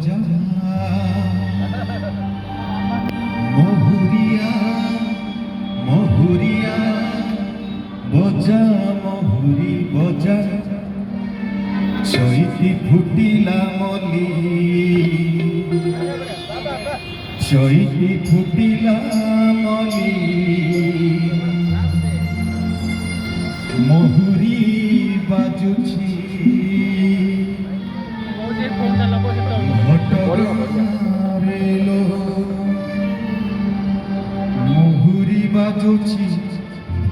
बजा महुरिया महुरिया बजा महुरी बजा चैती फुटिला मली चैती फुटिला मली महुरी बाजुची घटगारेलो महुरी बाजुची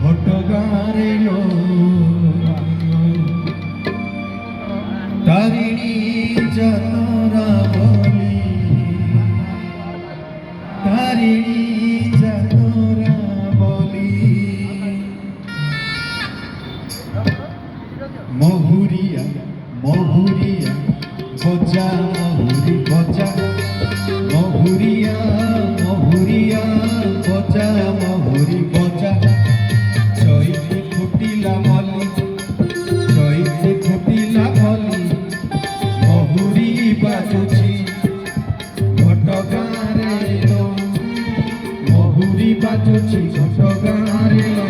घटगारेलो तारिणी जातरा बोली तारिणी जातरा बोली महुरिया महुरिया बजा महुरी बजा महुरिया महुरिया बजा महुरी बजा चैती फुटिला मली चैती फुटिला मली महुरी बाजुची घटगारेलो महुरी बाजुची घटगारेलो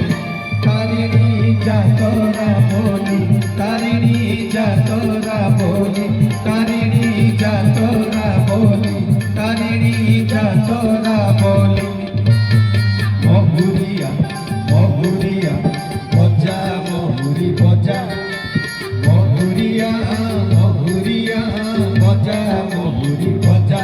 तारिणी जातरा बोली तारिणी जातरा बोली तारिणी जातरा बोली तारिणी जातरा बोली महुरिया महुरिया बजा महुरी बजा महुरिया महुरिया बजा महुरी बजा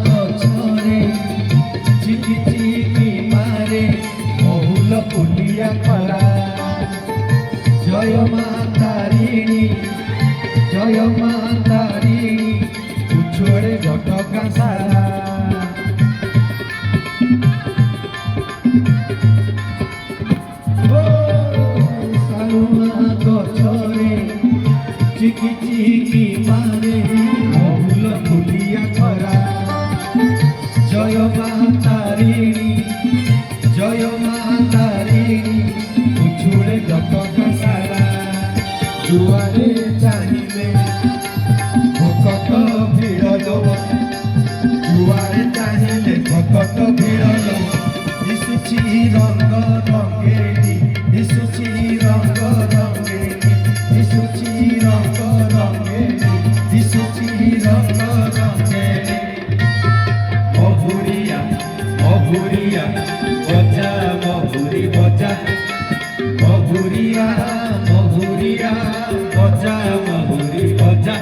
गछरे चिकी चिकी मारे बहुल पुलिया खरा जय मां तारिणी उछोड़े घटका सारा गछरे चिकी चिकी मारे बहुल पुलिया खरा जय मां तारिणी उछुड़े घटका सारा जुआरे चाहिए भकत भिड़ जुआरे चाहिए भकत भिड़ दिशुची रंग रंगेली दिशुची रंग रंगेली दिशुची रंग रंगेली दिशुची रंग रंगेली महुरिया महुरिया बजा महुरी बजा महुरिया महुरिया बजा महुरी बजा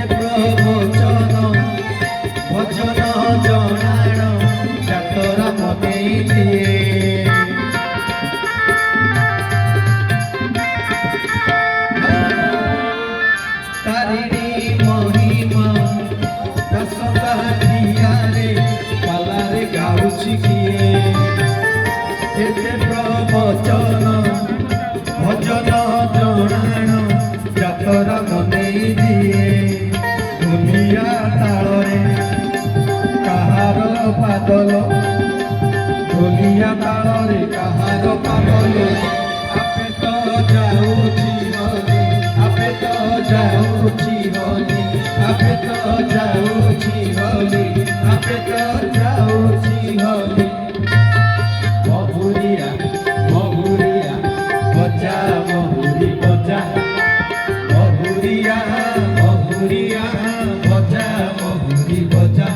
प्रवचन भजन जनाण जातरा मदेई दिए तारिणी महिमा दस काठियारे पालारे गाउछि किए प्रवचन भजन जनाण जातरा मदेई दिए दुनिया ताଳରେ काहार पादल दुनिया ताଳରେ काहार पादल आपे तो जाऊछि ଯାଉଛି ହୋଲି ଆପେ ତ ଯାଉଛି ହୋଲି ମହୁରିଆ ମହୁରିଆ ବଜା ମହୁରି ବଜା ମହୁରିଆ ମହୁରିଆ ବଜା ମହୁରି ବଜା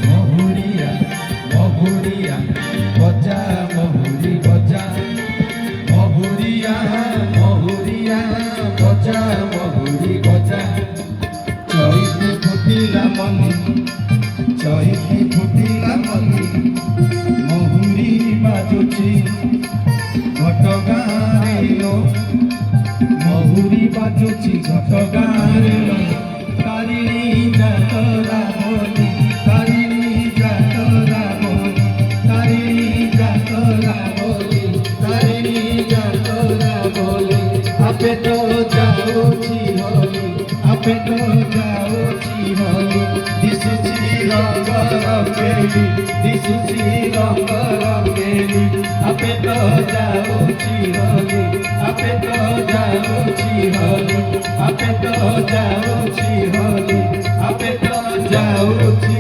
ମହୁରିଆ ମହୁରିଆ ବଜା ମହୁରି ବଜା ମହୁରିଆ ମହୁରିଆ ବଜା ମହୁରି ବଜା ଚୈତି ଫୁଟିଲା ମନି ଚୈତି ଫୁଟିଲା ମନି ମହୁରି ବାଜୁଛି ଘଟଗାଁରେ ଲୋ ମହୁରି ବାଜୁଛି ଘଟଗାଁରେ ଲୋ ତାରିଣୀ ଯାତରା ବୋଲି ତାରିଣୀ ଯାତରା ବୋଲି ତାରିଣୀ ଯାତରା ବୋଲି ତାରିଣୀ ଯାତରା ବୋଲି ଆପେ ତ ଯାଉଛି ହୋଲି ଆପେ ତ ଯାଉଛି ହୋଲି ଦିଶୁଛି ରଙ୍ଗ ରଙ୍ଗେଲି ଦିଶୁଛି ରଙ୍ଗ ରଙ୍ଗେଲି ଆପେ ତ ଯାଉଛି ହୋଲି ଆପେ ତ ଯାଉଛି ହୋଲି ଆପେ ତ ଯାଉଛି ହୋଲି ଆପେ ତ ଯାଉଛି